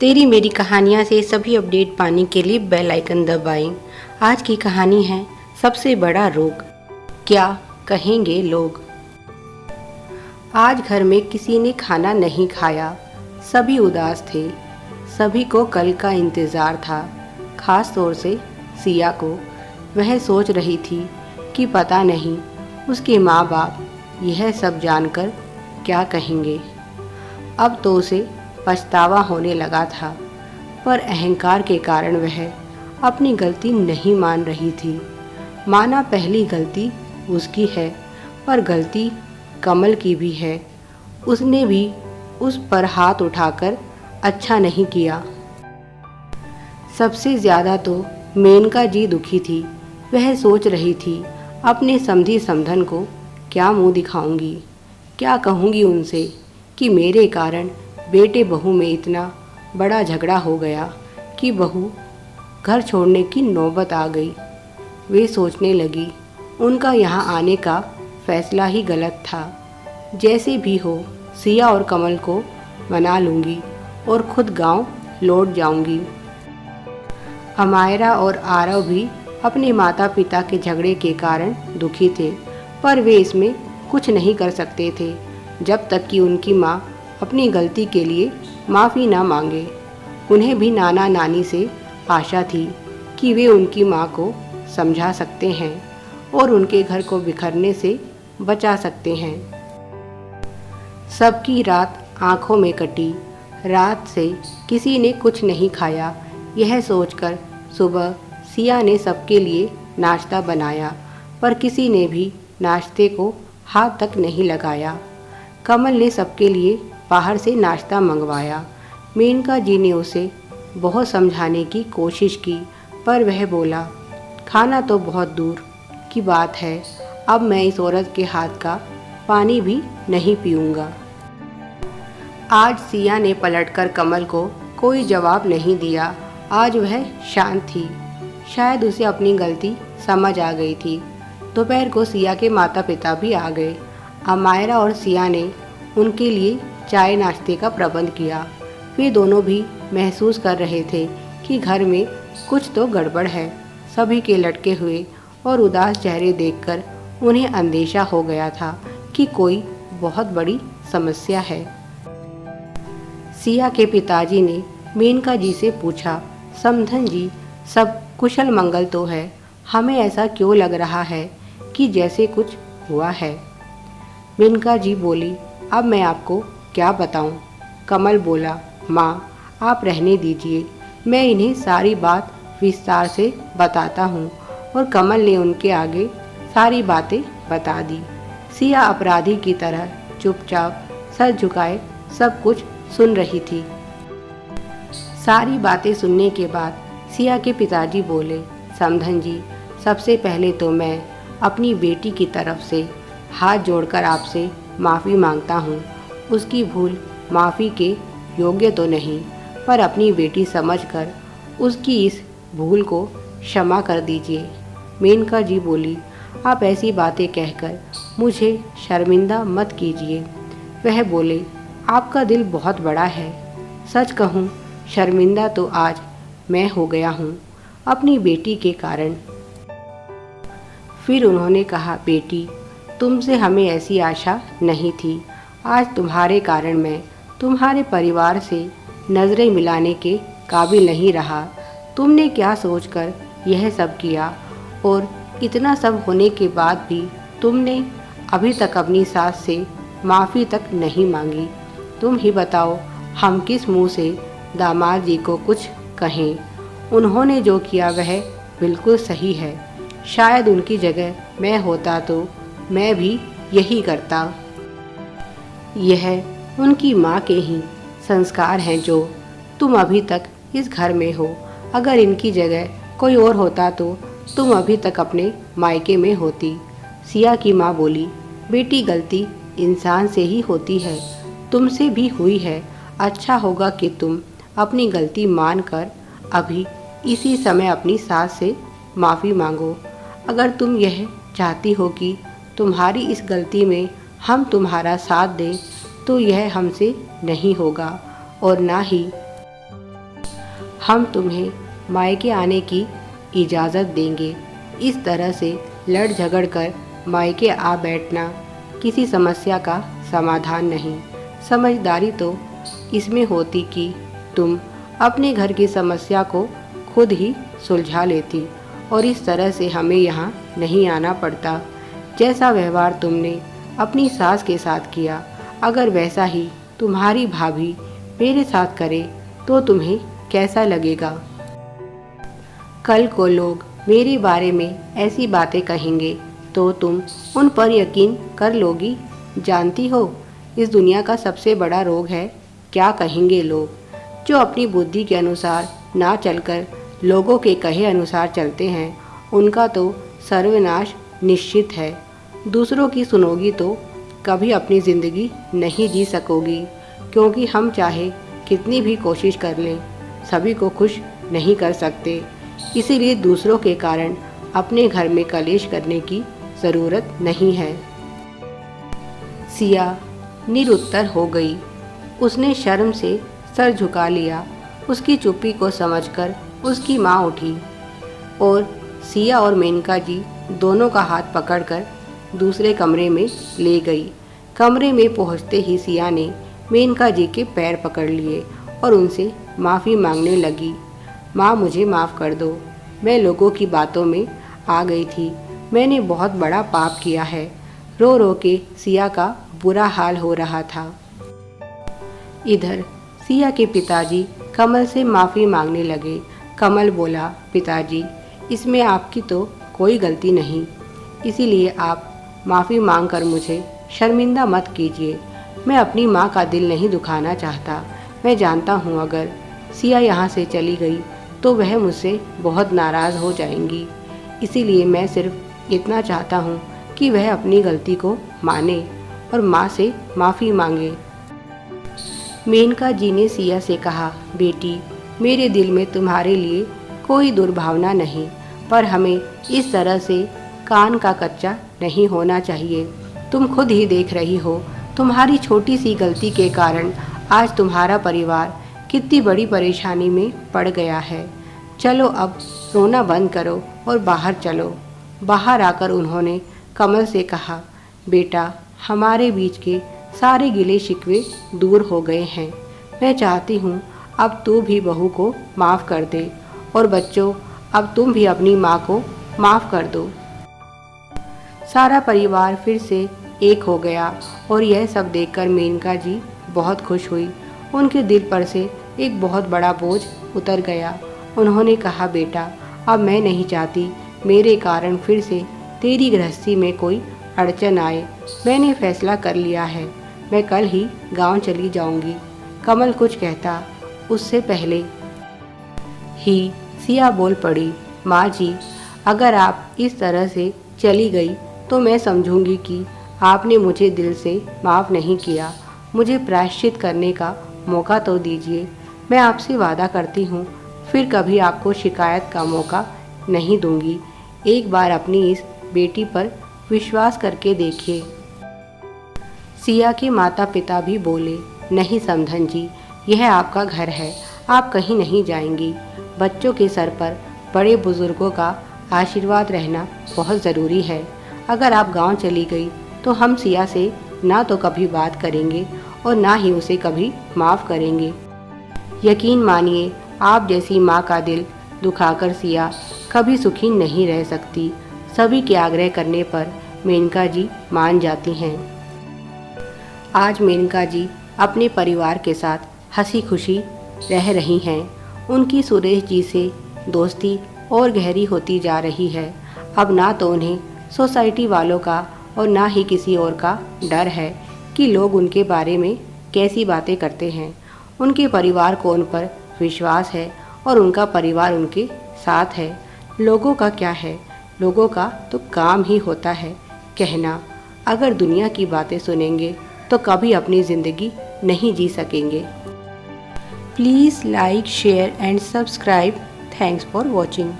तेरी मेरी कहानियाँ से सभी अपडेट पाने के लिए बेल आइकन दबाएं। आज की कहानी है सबसे बड़ा रोग, क्या कहेंगे लोग। आज घर में किसी ने खाना नहीं खाया, सभी उदास थे। सभी को कल का इंतज़ार था, खास तौर से सिया को। वह सोच रही थी कि पता नहीं उसके माँ बाप यह सब जानकर क्या कहेंगे। अब तो उसे पछतावा होने लगा था, पर अहंकार के कारण वह अपनी गलती नहीं मान रही थी। माना पहली गलती उसकी है, पर गलती कमल की भी है। उसने भी उस पर हाथ उठाकर अच्छा नहीं किया। सबसे ज़्यादा तो मेनका जी दुखी थी। वह सोच रही थी अपने समधी समधन को क्या मुंह दिखाऊंगी, क्या कहूँगी उनसे कि मेरे कारण बेटे बहू में इतना बड़ा झगड़ा हो गया कि बहू घर छोड़ने की नौबत आ गई। वे सोचने लगी उनका यहाँ आने का फैसला ही गलत था। जैसे भी हो सिया और कमल को मना लूँगी और खुद गांव लौट जाऊँगी। अमायरा और आरव भी अपने माता पिता के झगड़े के कारण दुखी थे, पर वे इसमें कुछ नहीं कर सकते थे जब तक कि उनकी माँ अपनी गलती के लिए माफ़ी ना मांगे। उन्हें भी नाना नानी से आशा थी कि वे उनकी माँ को समझा सकते हैं और उनके घर को बिखरने से बचा सकते हैं। सबकी रात आंखों में कटी। रात से किसी ने कुछ नहीं खाया। यह सोचकर सुबह सिया ने सबके लिए नाश्ता बनाया, पर किसी ने भी नाश्ते को हाथ तक नहीं लगाया। कमल ने सबके लिए बाहर से नाश्ता मंगवाया। मेनका जी ने उसे बहुत समझाने की कोशिश की, पर वह बोला, खाना तो बहुत दूर की बात है, अब मैं इस औरत के हाथ का पानी भी नहीं पीऊँगा। आज सिया ने पलटकर कमल को कोई जवाब नहीं दिया। आज वह शांत थी। शायद उसे अपनी गलती समझ आ गई थी। दोपहर को सिया के माता पिता भी आ गए। अमायरा और सिया ने उनके लिए चाय नाश्ते का प्रबंध किया। वे दोनों भी महसूस कर रहे थे कि घर में कुछ तो गड़बड़ है। सभी के लटके हुए और उदास चेहरे देखकर उन्हें अंदेशा हो गया था कि कोई बहुत बड़ी समस्या है। सिया के पिताजी ने मेनका जी से पूछा, समधन जी, सब कुशल मंगल तो है, हमें ऐसा क्यों लग रहा है कि जैसे कुछ हुआ है। मेनका जी बोली, अब मैं आपको क्या बताऊं। कमल बोला, माँ आप रहने दीजिए, मैं इन्हें सारी बात विस्तार से बताता हूँ। और कमल ने उनके आगे सारी बातें बता दी। सिया अपराधी की तरह चुपचाप सर झुकाए सब कुछ सुन रही थी। सारी बातें सुनने के बाद सिया के पिताजी बोले, समधन जी, सबसे पहले तो मैं अपनी बेटी की तरफ से हाथ जोड़कर आपसे माफ़ी मांगता हूँ। उसकी भूल माफ़ी के योग्य तो नहीं, पर अपनी बेटी समझकर उसकी इस भूल को क्षमा कर दीजिए। मेनका जी बोली, आप ऐसी बातें कहकर मुझे शर्मिंदा मत कीजिए। वह बोले, आपका दिल बहुत बड़ा है। सच कहूँ शर्मिंदा तो आज मैं हो गया हूँ अपनी बेटी के कारण। फिर उन्होंने कहा, बेटी तुमसे हमें ऐसी आशा नहीं थी। आज तुम्हारे कारण मैं तुम्हारे परिवार से नज़रें मिलाने के काबिल नहीं रहा। तुमने क्या सोचकर यह सब किया, और इतना सब होने के बाद भी तुमने अभी तक अपनी सास से माफ़ी तक नहीं मांगी। तुम ही बताओ हम किस मुंह से दामाद जी को कुछ कहें। उन्होंने जो किया वह बिल्कुल सही है। शायद उनकी जगह मैं होता तो मैं भी यही करता। यह उनकी माँ के ही संस्कार हैं जो तुम अभी तक इस घर में हो। अगर इनकी जगह कोई और होता तो तुम अभी तक अपने मायके में होती। सिया की माँ बोली, बेटी गलती इंसान से ही होती है, तुमसे भी हुई है। अच्छा होगा कि तुम अपनी गलती मानकर अभी इसी समय अपनी सास से माफ़ी मांगो। अगर तुम यह चाहती हो कि तुम्हारी इस गलती में हम तुम्हारा साथ दें, तो यह हमसे नहीं होगा और ना ही हम तुम्हें मायके आने की इजाज़त देंगे। इस तरह से लड़ झगड़ कर मायके आ बैठना किसी समस्या का समाधान नहीं। समझदारी तो इसमें होती कि तुम अपने घर की समस्या को खुद ही सुलझा लेती और इस तरह से हमें यहाँ नहीं आना पड़ता। जैसा व्यवहार तुमने अपनी सास के साथ किया, अगर वैसा ही तुम्हारी भाभी मेरे साथ करे तो तुम्हें कैसा लगेगा? कल को लोग मेरे बारे में ऐसी बातें कहेंगे तो तुम उन पर यकीन कर लोगी? जानती हो, इस दुनिया का सबसे बड़ा रोग है क्या कहेंगे लोग। जो अपनी बुद्धि के अनुसार ना चलकर लोगों के कहे अनुसार चलते हैं, उनका तो सर्वनाश निश्चित है। दूसरों की सुनोगी तो कभी अपनी ज़िंदगी नहीं जी सकोगी, क्योंकि हम चाहे कितनी भी कोशिश कर लें, सभी को खुश नहीं कर सकते। इसीलिए दूसरों के कारण अपने घर में कलेश करने की ज़रूरत नहीं है। सिया निरुत्तर हो गई। उसने शर्म से सर झुका लिया। उसकी चुप्पी को समझकर उसकी माँ उठी और सिया और मेनका जी दोनों का हाथ पकड़कर दूसरे कमरे में ले गई। कमरे में पहुँचते ही सिया ने मेनका जी के पैर पकड़ लिए और उनसे माफ़ी मांगने लगी। माँ, मुझे माफ़ कर दो, मैं लोगों की बातों में आ गई थी, मैंने बहुत बड़ा पाप किया है। रो रो के सिया का बुरा हाल हो रहा था। इधर सिया के पिताजी कमल से माफ़ी मांगने लगे। कमल बोला, पिताजी, इसमें आपकी तो कोई गलती नहीं, इसीलिए आप माफ़ी मांगकर मुझे शर्मिंदा मत कीजिए। मैं अपनी माँ का दिल नहीं दुखाना चाहता। मैं जानता हूँ अगर सिया यहाँ से चली गई तो वह मुझसे बहुत नाराज़ हो जाएंगी। इसीलिए मैं सिर्फ इतना चाहता हूँ कि वह अपनी गलती को माने और माँ से माफ़ी मांगे। मेनका जी ने सिया से कहा, बेटी, मेरे दिल में तुम्हारे लिए कोई दुर्भावना नहीं, पर हमें इस तरह से कान का कच्चा नहीं होना चाहिए। तुम खुद ही देख रही हो, तुम्हारी छोटी सी गलती के कारण आज तुम्हारा परिवार कितनी बड़ी परेशानी में पड़ गया है। चलो अब रोना बंद करो और बाहर चलो। बाहर आकर उन्होंने कमल से कहा, बेटा, हमारे बीच के सारे गिले शिकवे दूर हो गए हैं। मैं चाहती हूँ अब तू भी बहू को माफ़ कर दे और बच्चों, अब तुम भी अपनी माँ को माफ़ कर दो। सारा परिवार फिर से एक हो गया और यह सब देखकर मेनका जी बहुत खुश हुई। उनके दिल पर से एक बहुत बड़ा बोझ उतर गया। उन्होंने कहा, बेटा, अब मैं नहीं चाहती मेरे कारण फिर से तेरी गृहस्थी में कोई अड़चन आए। मैंने फैसला कर लिया है, मैं कल ही गांव चली जाऊंगी। कमल कुछ कहता उससे पहले ही सिया बोल पड़ी, माँ जी, अगर आप इस तरह से चली गई तो मैं समझूंगी कि आपने मुझे दिल से माफ़ नहीं किया। मुझे प्रायश्चित करने का मौका तो दीजिए। मैं आपसे वादा करती हूँ फिर कभी आपको शिकायत का मौका नहीं दूंगी। एक बार अपनी इस बेटी पर विश्वास करके देखिए। सिया के माता पिता भी बोले, नहीं समधन जी, यह आपका घर है, आप कहीं नहीं जाएंगी। बच्चों के सर पर बड़े बुजुर्गों का आशीर्वाद रहना बहुत ज़रूरी है। अगर आप गांव चली गई तो हम सिया से ना तो कभी बात करेंगे और ना ही उसे कभी माफ़ करेंगे। यकीन मानिए, आप जैसी माँ का दिल दुखाकर सिया कभी सुखी नहीं रह सकती। सभी के आग्रह करने पर मेनका जी मान जाती हैं। आज मेनका जी अपने परिवार के साथ हंसी खुशी रह रही हैं। उनकी सुरेश जी से दोस्ती और गहरी होती जा रही है। अब ना तो उन्हें सोसाइटी वालों का और ना ही किसी और का डर है कि लोग उनके बारे में कैसी बातें करते हैं। उनके परिवार को उन पर विश्वास है और उनका परिवार उनके साथ है। लोगों का क्या है, लोगों का तो काम ही होता है कहना। अगर दुनिया की बातें सुनेंगे तो कभी अपनी ज़िंदगी नहीं जी सकेंगे। Please like, share and subscribe. Thanks for watching.